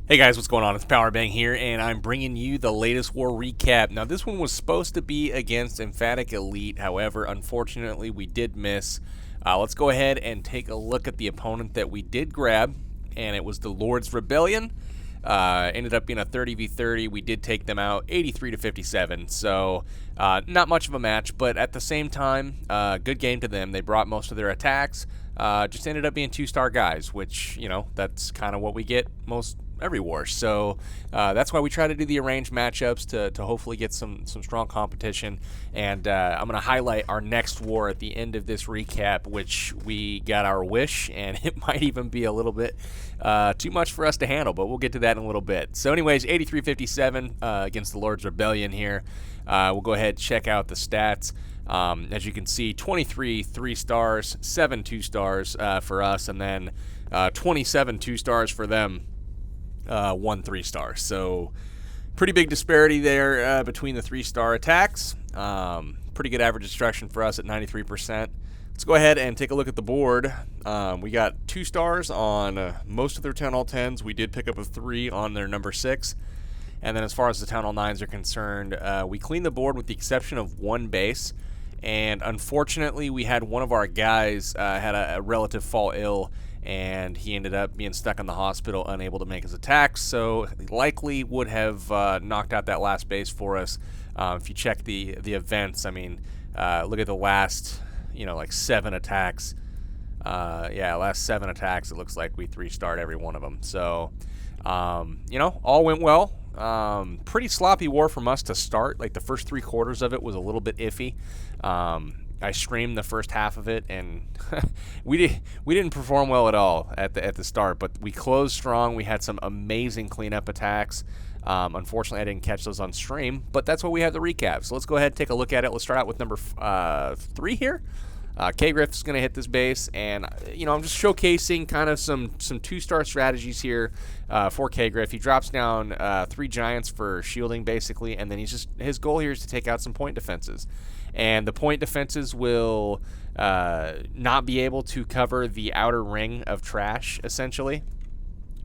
Hey guys, what's going on? It's Powerbang here, and I'm bringing you the latest war recap. Now, this one was supposed to be against Emphatic Elite. However, unfortunately, we did miss. Let's go ahead and take a look at the opponent that we did grab, and it was the Lord's Rebellion. Ended up being a 30v30. We did take them out 83 to 57, so not much of a match, but at the same time, good game to them. They brought most of their attacks. Just ended up being 2-star guys, which, you know, that's kind of what we get most every war. So that's why we try to do the arranged matchups to hopefully get some strong competition. And I'm going to highlight our next war at the end of this recap, which we got our wish, and it might even be a little bit too much for us to handle, but we'll get to that in a little bit. So anyways, 83-57 against the Lord's Rebellion here. We'll go ahead and check out the stats. As you can see, 23 3-stars, 7 2-stars for us, and then 27 2-stars for them, 1 3-star. So pretty big disparity there between the 3-star attacks. Pretty good average destruction for us at 93%. Let's go ahead and take a look at the board. We got 2 stars on most of their Town Hall 10s. We did pick up a 3 on their number 6. And then as far as the Town Hall 9s are concerned, we cleaned the board with the exception of 1 base. And unfortunately, we had one of our guys had a relative fall ill, and he ended up being stuck in the hospital, unable to make his attacks. So likely would have knocked out that last base for us. If you check the events, I mean, look at the last, like 7 attacks. Last 7 attacks, it looks like we 3-starred every one of them. So, all went well. Pretty sloppy war from us to start. Like the first 3 quarters of it was a little bit iffy. I streamed the first half of it, and we didn't perform well at all at the start. But we closed strong. We had some amazing cleanup attacks. Unfortunately, I didn't catch those on stream, but that's what we have the recap. So let's go ahead and take a look at it. Let's start out with number 3 here. K-Griff's going to hit this base, and I'm just showcasing kind of some 2-star strategies here for K-Griff. He drops down 3 giants for shielding, basically, and then his goal here is to take out some point defenses. And the point defenses will not be able to cover the outer ring of trash, essentially.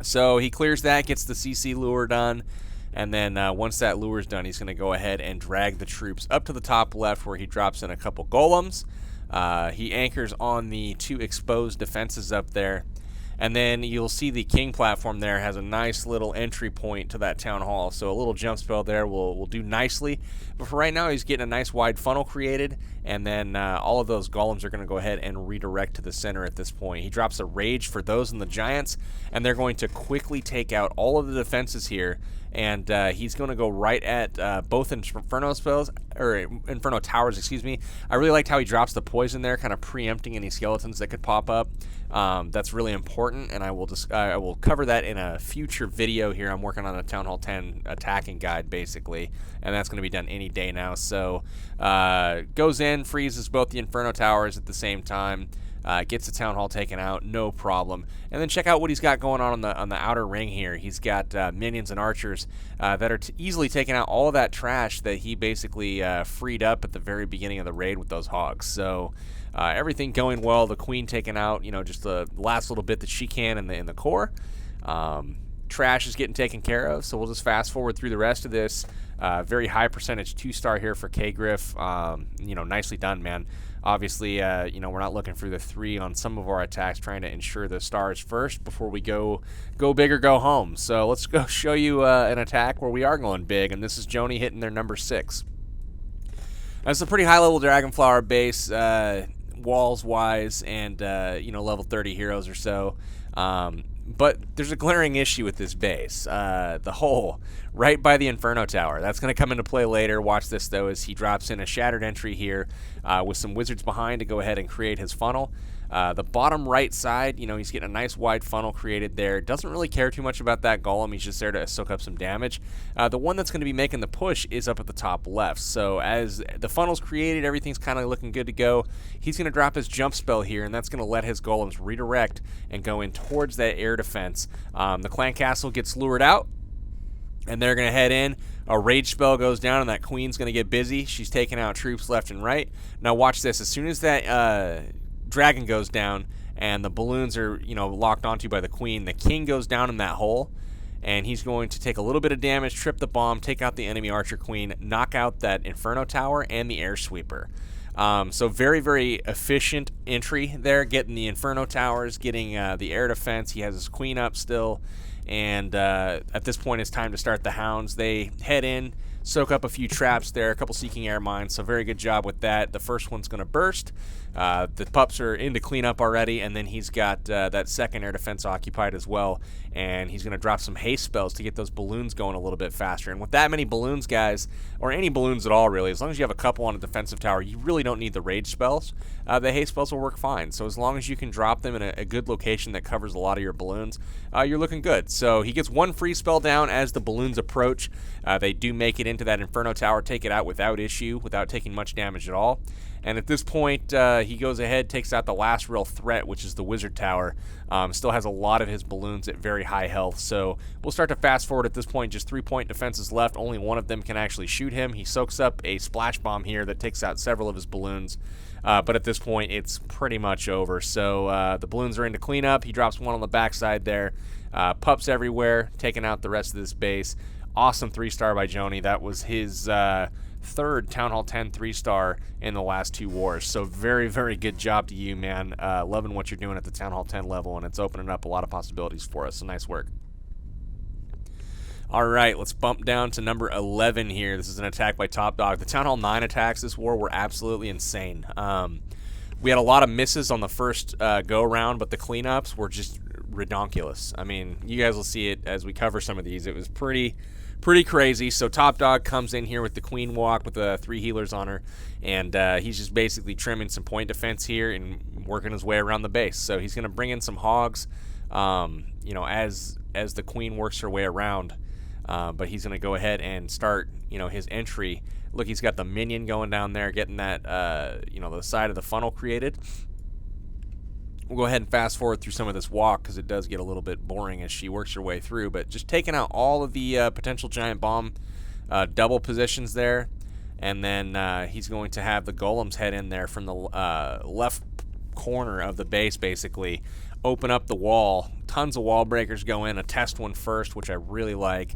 So he clears that, gets the CC lure done, and then once that lure is done, he's going to go ahead and drag the troops up to the top left where he drops in a couple golems. He anchors on the 2 exposed defenses up there. And then you'll see the king platform there has a nice little entry point to that town hall. So a little jump spell there will do nicely. But for right now, he's getting a nice wide funnel created. And then all of those golems are going to go ahead and redirect to the center at this point. He drops a rage for those in the giants. And they're going to quickly take out all of the defenses here. And he's going to go right at both Inferno spells, or Inferno towers, excuse me. I really liked how he drops the poison there, kind of preempting any skeletons that could pop up. That's really important, and I will cover that in a future video here. I'm working on a Town Hall 10 attacking guide, basically, and that's going to be done any day now. So goes in, freezes both the Inferno towers at the same time. Gets the Town Hall taken out, no problem. And then check out what he's got going on the outer ring here. He's got minions and archers that are easily taking out all of that trash that he basically freed up at the very beginning of the raid with those hogs. So everything going well. The queen taking out, just the last little bit that she can in the core. Trash is getting taken care of, so we'll just fast forward through the rest of this. Very high percentage 2-star here for K-Griff. Nicely done, man. Obviously, we're not looking for the 3 on some of our attacks, trying to ensure the stars first before we go big or go home. So let's go show you an attack where we are going big, and this is Jony hitting their number 6. That's a pretty high-level Dragonflower base, walls-wise, and, level 30 heroes or so. But there's a glaring issue with this base. The hole right by the Inferno Tower. That's going to come into play later. Watch this, though, as he drops in a shattered entry here with some wizards behind to go ahead and create his funnel. The bottom right side, he's getting a nice wide funnel created there. Doesn't really care too much about that golem. He's just there to soak up some damage. The one that's going to be making the push is up at the top left. So as the funnel's created, everything's kind of looking good to go. He's going to drop his jump spell here, and that's going to let his golems redirect and go in towards that air defense. The clan castle gets lured out, and they're going to head in. A rage spell goes down, and that queen's going to get busy. She's taking out troops left and right. Now watch this. As soon as that dragon goes down and the balloons are, locked onto by the queen, the king goes down in that hole, and he's going to take a little bit of damage, trip the bomb, take out the enemy Archer Queen, knock out that Inferno Tower and the Air Sweeper. So very, very efficient entry there, getting the Inferno Towers, getting the air defense. He has his Queen up still, and at this point it's time to start the Hounds. They head in, soak up a few traps there, a couple Seeking Air Mines, so very good job with that. The first one's going to burst. The pups are into cleanup already, and then he's got that second air defense occupied as well, and he's going to drop some haste spells to get those balloons going a little bit faster. And with that many balloons, guys, or any balloons at all really, as long as you have a couple on a defensive tower, you really don't need the rage spells. The haste spells will work fine, so as long as you can drop them in a good location that covers a lot of your balloons, you're looking good. So he gets one free spell down as the balloons approach. They do make it into that Inferno Tower, take it out without issue, without taking much damage at all. And at this point, he goes ahead, takes out the last real threat, which is the Wizard Tower. Still has a lot of his balloons at very high health, so we'll start to fast forward at this point. Just 3-point defenses left. Only one of them can actually shoot him. He soaks up a splash bomb here that takes out several of his balloons. But at this point, it's pretty much over. So the balloons are into cleanup. He drops one on the backside there. Pups everywhere, taking out the rest of this base. Awesome 3-star by Jony. That was his third Town Hall 10 3-star in the last 2 wars. So very, very good job to you, man. Loving what you're doing at the Town Hall 10 level, and it's opening up a lot of possibilities for us. So nice work. All right, let's bump down to number 11 here. This is an attack by Top Dog. The Town Hall 9 attacks this war were absolutely insane. We had a lot of misses on the first go-around, but the cleanups were just redonkulous. I mean, you guys will see it as we cover some of these. It was pretty crazy. So Top Dog comes in here with the Queen Walk with the 3 healers on her, and he's just basically trimming some point defense here and working his way around the base. So he's going to bring in some hogs, you know, as the Queen works her way around. But he's going to go ahead and start, you know, his entry. Look, he's got the minion going down there, getting that, you know, the side of the funnel created. We'll go ahead and fast forward through some of this walk because it does get a little bit boring as she works her way through. But just taking out all of the potential giant bomb double positions there. And then he's going to have the golems head in there from the left corner of the base, basically. Open up the wall. Tons of wall breakers go in. A test one first, which I really like.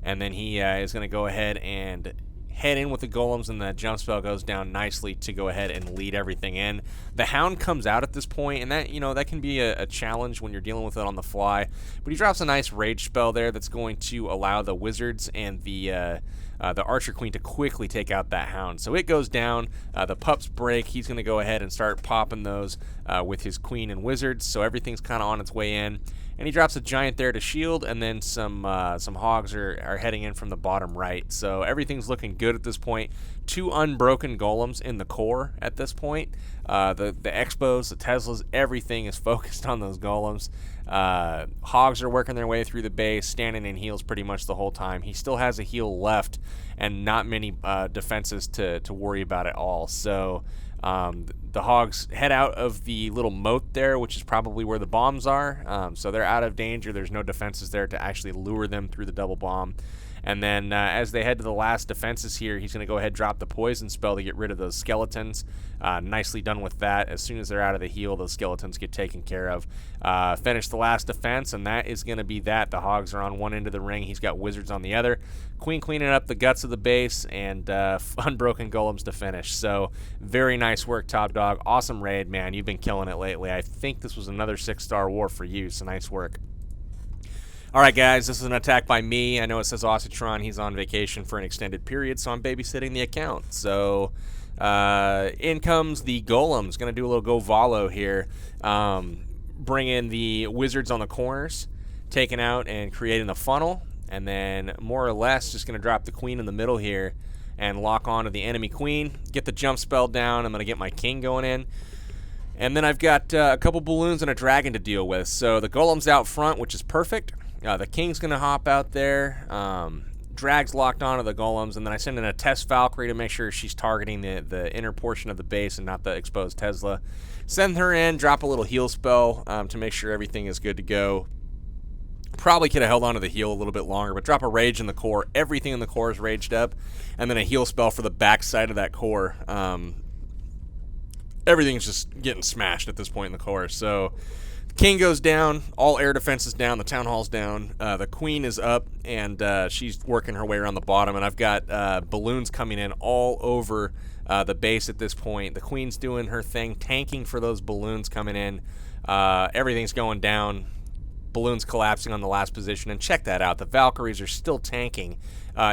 And then he is going to go ahead and head in with the golems, and the jump spell goes down nicely to go ahead and lead everything in. The Hound comes out at this point, and that, you know, that can be a challenge when you're dealing with it on the fly. But he drops a nice rage spell there that's going to allow the wizards and the Archer Queen to quickly take out that Hound. So it goes down. The pups break. He's going to go ahead and start popping those with his Queen and wizards. So everything's kind of on its way in. And he drops a giant there to shield, and then some hogs are heading in from the bottom right. So everything's looking good at this point. 2 unbroken golems in the core at this point. The Expos, the Teslas, everything is focused on those golems. Hogs are working their way through the base, standing in heals pretty much the whole time. He still has a heal left and not many defenses to worry about at all. So the hogs head out of the little moat there, which is probably where the bombs are. So they're out of danger. There's no defenses there to actually lure them through the double bomb. And then as they head to the last defenses here, he's going to go ahead and drop the poison spell to get rid of those skeletons. Nicely done with that. As soon as they're out of the heal, those skeletons get taken care of. Finish the last defense, and that is going to be that. The hogs are on one end of the ring. He's got wizards on the other. Queen cleaning up the guts of the base, and unbroken golems to finish. So very nice work, Top Dog. Awesome raid, man. You've been killing it lately. I think this was another 6-star war for you, so nice work. All right, guys, this is an attack by me. I know it says Ossitron. He's on vacation for an extended period, so I'm babysitting the account. So in comes the golems. Going to do a little go Valo here. Bring in the wizards on the corners, taking out and creating the funnel, and then more or less just going to drop the queen in the middle here and lock onto the enemy queen. Get the jump spell down. I'm going to get my king going in. And then I've got a couple balloons and a dragon to deal with. So the golem's out front, which is perfect. The king's going to hop out there. Drag's locked onto the golems, and then I send in a test Valkyrie to make sure she's targeting the inner portion of the base and not the exposed Tesla. Send her in, drop a little heal spell to make sure everything is good to go. Probably could have held on to the heal a little bit longer, but drop a rage in the core. Everything in the core is raged up, and then a heal spell for the back side of that core. Everything's just getting smashed at this point in the core. So King goes down, all air defense is down, the town hall's down, the queen is up, and she's working her way around the bottom, and I've got balloons coming in all over the base at this point. The queen's doing her thing, tanking for those balloons coming in. Everything's going down, balloons collapsing on the last position, and check that out. The Valkyries are still tanking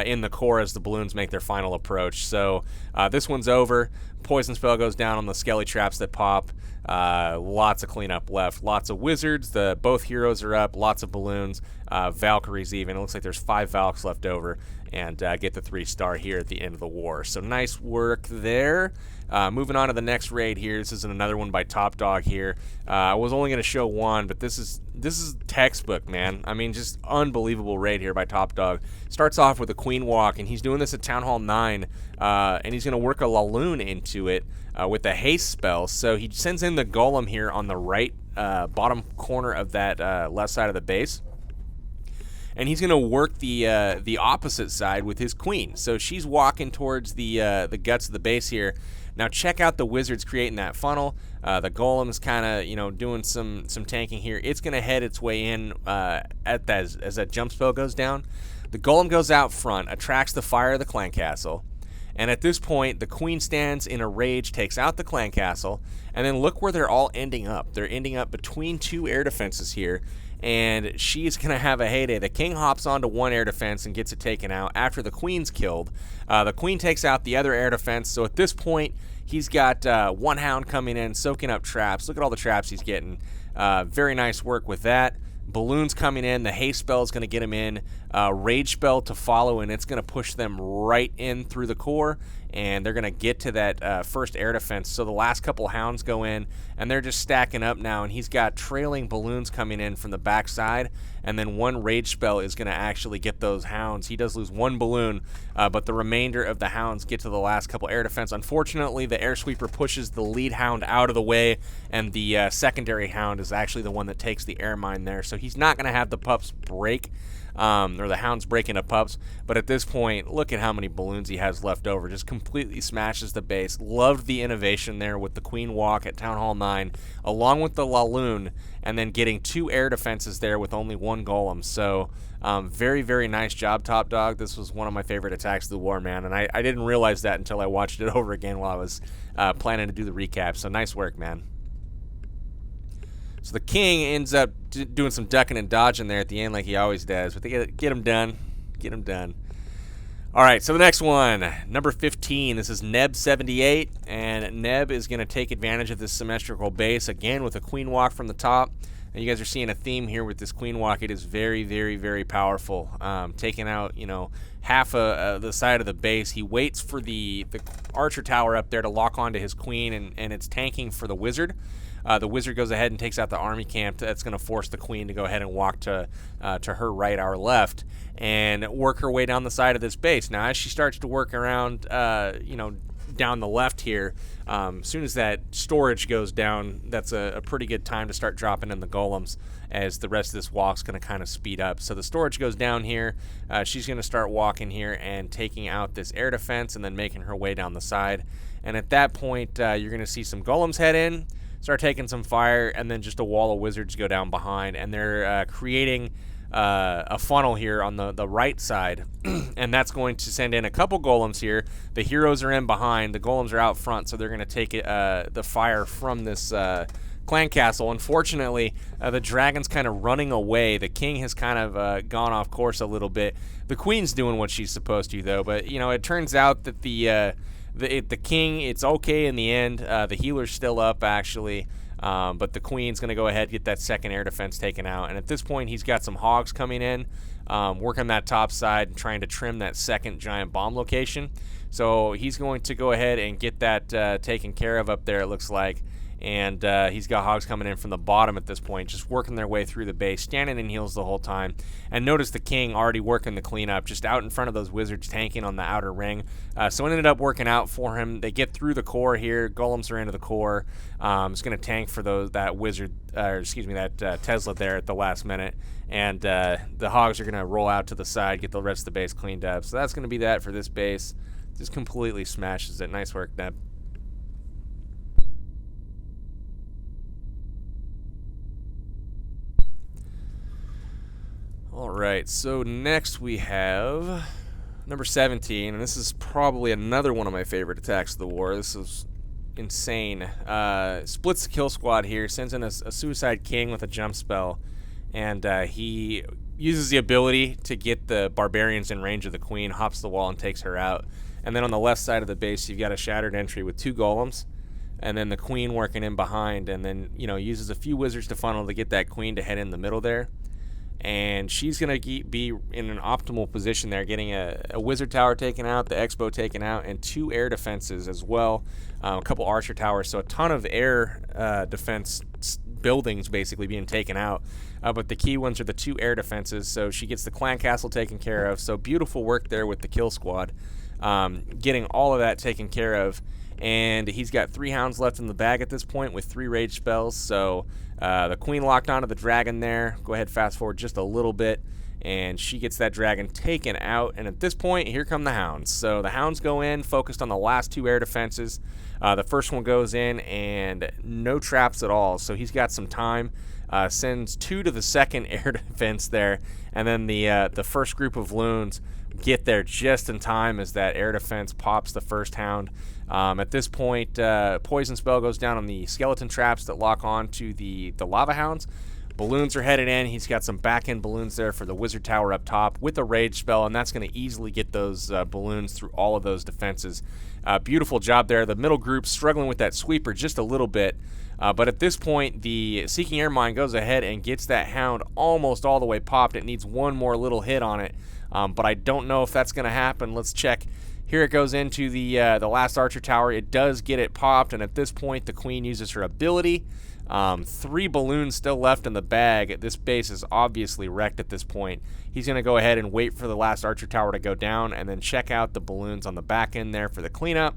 in the core as the balloons make their final approach. So this one's over. Poison spell goes down on the skelly traps that pop. Lots of cleanup left. Lots of wizards. Both heroes are up. Lots of balloons. Valkyries even. It looks like there's 5 Valks left over, and get the 3-star here at the end of the war. So nice work there. Moving on to the next raid here. This is another one by Top Dog here. I was only going to show one, but this is textbook, man. I mean, just unbelievable raid here by Top Dog. Starts off with a Queen Walk, and he's doing this at Town Hall 9, and he's going to work a LavaLoon into it with the haste spell. So he sends in the golem here on the right bottom corner of that left side of the base. And he's going to work the opposite side with his queen. So she's walking towards the guts of the base here. Now check out the wizards creating that funnel. The golem's kind of doing some tanking here. It's going to head its way in as that jump spell goes down. The golem goes out front, attracts the fire of the clan castle. And at this point, the queen stands in a rage, takes out the clan castle, and then look where they're all ending up. They're ending up between 2 air defenses here, and she's going to have a heyday. The king hops onto 1 air defense and gets it taken out after the queen's killed. The queen takes out the other air defense, so at this point, he's got 1 hound coming in, soaking up traps. Look at all the traps he's getting. Very nice work with that. Balloons coming in. The haste spell is going to get him in. Rage spell to follow, and it's going to push them right in through the core, and they're going to get to that first air defense. So the last couple hounds go in, and they're just stacking up now, and he's got trailing balloons coming in from the backside, and then 1 rage spell is going to actually get those hounds. He does lose 1 balloon, but the remainder of the hounds get to the last couple air defense. Unfortunately, the air sweeper pushes the lead hound out of the way, and the secondary hound is actually the one that takes the air mine there. So he's not going to have the pups break, or the hounds break into pups. But at this point, look at how many balloons he has left over. Just completely smashes the base. Loved the innovation there with the Queen Walk at Town Hall 9, along with the LavaLoon, and then getting 2 air defenses there with only 1 golem. So very, very nice job, Top Dog. This was one of my favorite attacks of the war, man, and I didn't realize that until I watched it over again while I was planning to do the recap. So nice work, man. So the king ends up doing some ducking and dodging there at the end like he always does, but they get him done. Get him done. All right, so the next one, number 15. This is Neb78, and Neb is going to take advantage of this symmetrical base again with a queen walk from the top. And you guys are seeing a theme here with this queen walk. It is very, very, very powerful. Taking out, half the side of the base. He waits for the archer tower up there to lock onto his queen, and it's tanking for the wizard. The wizard goes ahead and takes out the army camp. That's going to force the queen to go ahead and walk to her right, our left, and work her way down the side of this base. Now, as she starts to work around, down the left here, as soon as that storage goes down, that's a pretty good time to start dropping in the golems, as the rest of this walk's going to kind of speed up. So the storage goes down here. She's going to start walking here and taking out this air defense and then making her way down the side. And at that point, you're going to see some golems head in, start taking some fire, and then just a wall of wizards go down behind, and they're creating a funnel here on the right side, and that's going to send in a couple golems here. The heroes are in behind, the golems are out front, so they're going to take the fire from this clan castle. Unfortunately, the dragon's kind of running away. The king has kind of gone off course a little bit. The queen's doing what she's supposed to, though, but it turns out that the king, it's okay in the end. The healer's still up, actually, but the queen's going to go ahead and get that second air defense taken out. And at this point, he's got some hogs coming in, working that top side and trying to trim that second giant bomb location. So he's going to go ahead and get that taken care of up there, it looks like. And he's got hogs coming in from the bottom at this point, just working their way through the base, standing in heals the whole time. And notice the king already working the cleanup, just out in front of those wizards tanking on the outer ring. So it ended up working out for him. They get through the core here. Golems are into the core. It's going to tank for that wizard, that Tesla there at the last minute. And the hogs are going to roll out to the side, get the rest of the base cleaned up. So that's going to be that for this base. Just completely smashes it. Nice work, Neb. right, so next we have number 17, and this is probably another one of my favorite attacks of the war. This is insane. Splits the kill squad here, sends in a Suicide King with a jump spell, and he uses the ability to get the barbarians in range of the queen, hops the wall, and takes her out. And then on the left side of the base, you've got a Shattered Entry with 2 golems, and then the queen working in behind, and then, you know, uses a few wizards to funnel to get that queen to head in the middle there. And she's going to be in an optimal position there, getting a wizard tower taken out, the expo taken out, and 2 air defenses as well, a couple archer towers, so a ton of air defense buildings basically being taken out. But the key ones are the 2 air defenses, so she gets the clan castle taken care of. So beautiful work there with the kill squad, getting all of that taken care of. And he's got 3 hounds left in the bag at this point with 3 rage spells. So the queen locked onto the dragon there. Go ahead, fast forward just a little bit, and she gets that dragon taken out. And at this point, here come the hounds. So the hounds go in, focused on the last 2 air defenses. The first one goes in, and no traps at all. So he's got some time. Sends 2 to the second air defense there, and then the first group of loons get there just in time as that air defense pops the first hound. At this point, poison spell goes down on the skeleton traps that lock on to the lava hounds. Balloons are headed in. He's got some back-end balloons there for the wizard tower up top with a rage spell, and that's going to easily get those balloons through all of those defenses. Beautiful job there. The middle group struggling with that sweeper just a little bit. But at this point, the Seeking Air Mine goes ahead and gets that hound almost all the way popped. It needs one more little hit on it, but I don't know if that's going to happen. Let's check. Here it goes into the last archer tower. It does get it popped, and at this point, the queen uses her ability. 3 balloons still left in the bag. This base is obviously wrecked at this point. He's going to go ahead and wait for the last archer tower to go down, and then check out the balloons on the back end there for the cleanup.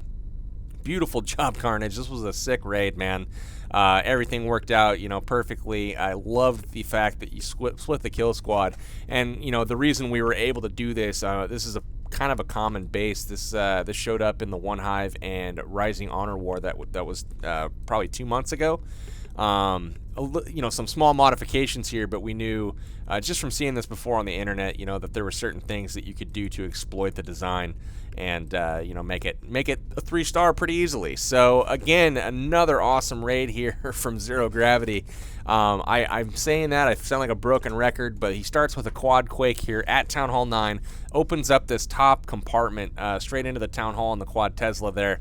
Beautiful job, Carnage. This was a sick raid, man. Everything worked out, you know, perfectly. I loved the fact that you split the kill squad, and you know the reason we were able to do this. This is a kind of a common base. This showed up in the One Hive and Rising Honor War that was probably 2 months ago. You know, some small modifications here, but we knew just from seeing this before on the internet, you know, that there were certain things that you could do to exploit the design and you know, make it a 3-star pretty easily. So again, another awesome raid here from Zero Gravity. I'm saying that I sound like a broken record, but he starts with a quad quake here at Town Hall 9, opens up this top compartment straight into the Town Hall and the quad Tesla there,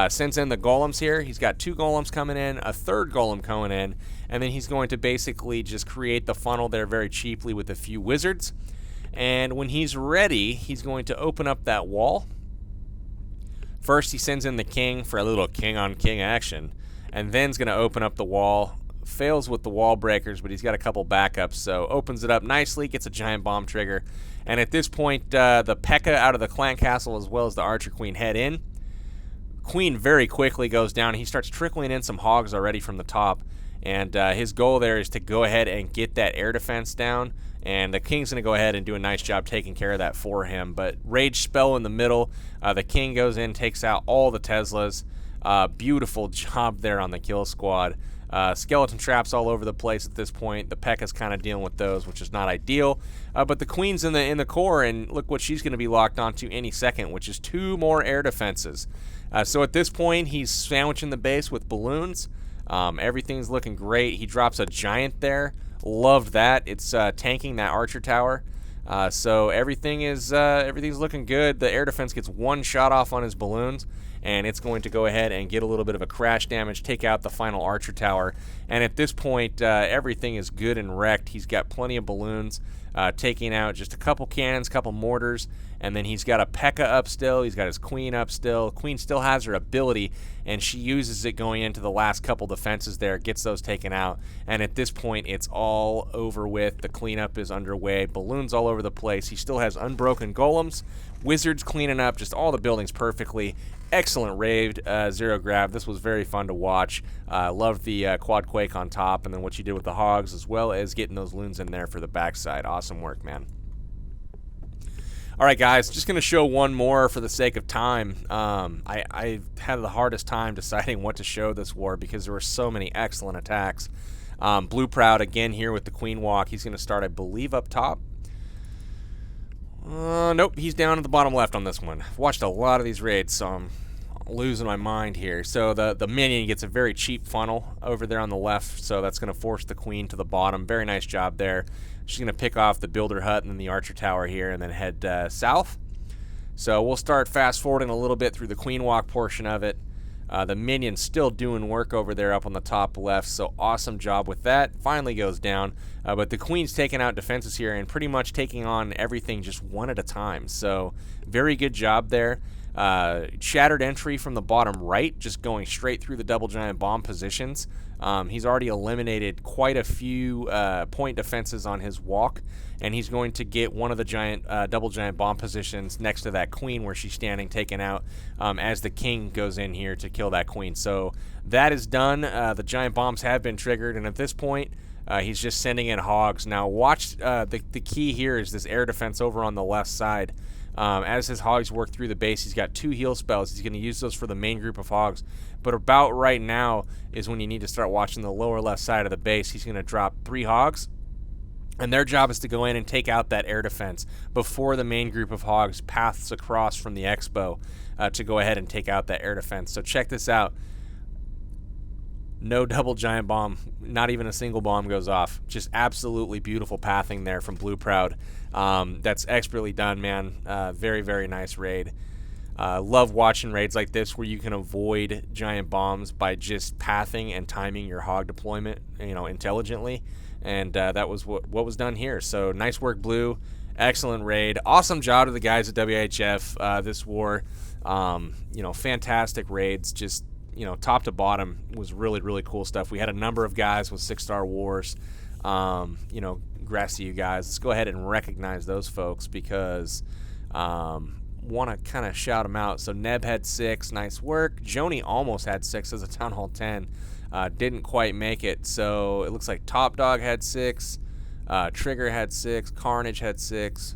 sends in the golems here. He's got 2 golems coming in, a 3rd golem coming in, and then he's going to basically just create the funnel there very cheaply with a few wizards. And when he's ready, he's going to open up that wall. First, he sends in the king for a little king-on-king action, and then's going to open up the wall. Fails with the wall breakers, but he's got a couple backups, so opens it up nicely, gets a giant bomb trigger. And at this point, the P.E.K.K.A. out of the clan castle as well as the archer queen head in. Queen very quickly goes down. He starts trickling in some hogs already from the top, and his goal there is to go ahead and get that air defense down. And the king's going to go ahead and do a nice job taking care of that for him. But rage spell in the middle. The king goes in, takes out all the Teslas. Beautiful job there on the kill squad. Skeleton traps all over the place at this point. The P.E.K.K.A.'s kind of dealing with those, which is not ideal. But the queen's in the core, and look what she's going to be locked onto any second, which is 2 more air defenses. So at this point, he's sandwiching the base with balloons. Everything's looking great. He drops a giant there. Loved that. It's tanking that archer tower. So everything's looking good. The air defense gets 1 shot off on his balloons, and it's going to go ahead and get a little bit of a crash damage, take out the final archer tower. And at this point, everything is good and wrecked. He's got plenty of balloons, taking out just a couple cannons, couple mortars, and then he's got a P.E.K.K.A. up still. He's got his queen up still. Queen still has her ability, and she uses it going into the last couple defenses there, gets those taken out. And at this point, it's all over with. The cleanup is underway. Balloons all over the place. He still has unbroken golems. Wizards cleaning up just all the buildings perfectly. Excellent raid, Zero Grav. This was very fun to watch. Loved the quad quake on top, and then what you did with the hogs, as well as getting those loons in there for the backside. Awesome work, man. All right, guys, just going to show one more for the sake of time. I had the hardest time deciding what to show this war because there were so many excellent attacks. Blue Proud, again, here with the Queen Walk. He's going to start, I believe, up top. Nope, he's down at the bottom left on this one. I've watched a lot of these raids, so I'm losing my mind here. So the minion gets a very cheap funnel over there on the left, so that's going to force the queen to the bottom. Very nice job there. She's going to pick off the builder hut and then the archer tower here and then head south. So we'll start fast forwarding a little bit through the queen walk portion of it. The minion's still doing work over there up on the top left, so awesome job with that. Finally goes down, but the queen's taking out defenses here and pretty much taking on everything just one at a time. So very good job there. Shattered entry from the bottom right, just going straight through the double giant bomb positions. He's already eliminated quite a few point defenses on his walk, and he's going to get one of the giant double giant bomb positions next to that queen where she's standing, taken out as the king goes in here to kill that queen. So that is done. The giant bombs have been triggered, and at this point he's just sending in hogs. Now watch, the key here is this air defense over on the left side. As his hogs work through the base, he's got 2 heal spells. He's going to use those for the main group of hogs. But about right now is when you need to start watching the lower left side of the base. He's going to drop 3 hogs, and their job is to go in and take out that air defense before the main group of hogs paths across from the expo to go ahead and take out that air defense. So check this out. No double giant bomb, not even a single bomb goes off. Just absolutely beautiful pathing there from Blue Proud. That's expertly done, man. Very, very nice raid. Love watching raids like this where you can avoid giant bombs by just pathing and timing your hog deployment, intelligently. And that was what was done here. So nice work, Blue. Excellent raid. Awesome job to the guys at WHF this war. Fantastic raids. Just top to bottom was really, really cool stuff. We had a number of guys with 6-star wars. Congrats to you guys. Let's go ahead and recognize those folks because want to kind of shout them out. So Neb had 6, nice work. Jony almost had 6 as a Town Hall 10. Didn't quite make it. So it looks like Top Dog had 6, Trigger had 6, Carnage had 6,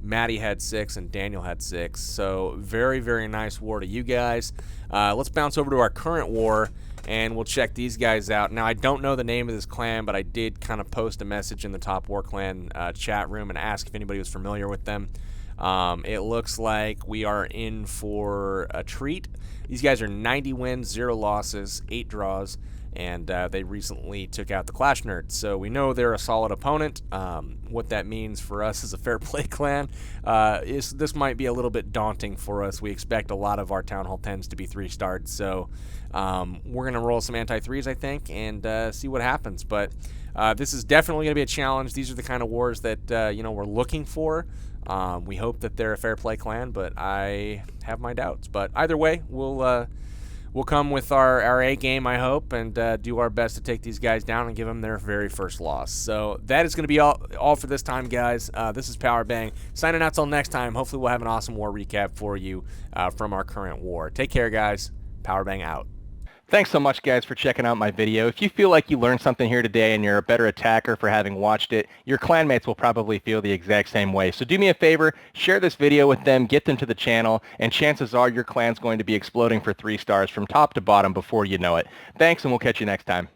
Maddie had 6, and Daniel had 6. So very, very nice war to you guys. Let's bounce over to our current war, and we'll check these guys out. Now, I don't know the name of this clan, but I did kind of post a message in the Top War Clan chat room and ask if anybody was familiar with them. It looks like we are in for a treat. These guys are 90 wins, 0 losses, 8 draws, and they recently took out the Clash Nerds. So we know they're a solid opponent. What that means for us as a fair play clan is this might be a little bit daunting for us. We expect a lot of our Town Hall 10s to be 3-starred. So we're going to roll some anti-3s, I think, and see what happens. But this is definitely going to be a challenge. These are the kind of wars that we're looking for. We hope that they're a fair play clan, but I have my doubts. But either way, we'll come with our A game, I hope, and do our best to take these guys down and give them their very first loss. So that is going to be all for this time, guys. This is Powerbang. Signing out till next time. Hopefully we'll have an awesome war recap for you from our current war. Take care, guys. Powerbang out. Thanks so much, guys, for checking out my video. If you feel like you learned something here today and you're a better attacker for having watched it, your clanmates will probably feel the exact same way. So do me a favor, share this video with them, get them to the channel, and chances are your clan's going to be exploding for 3 stars from top to bottom before you know it. Thanks, and we'll catch you next time.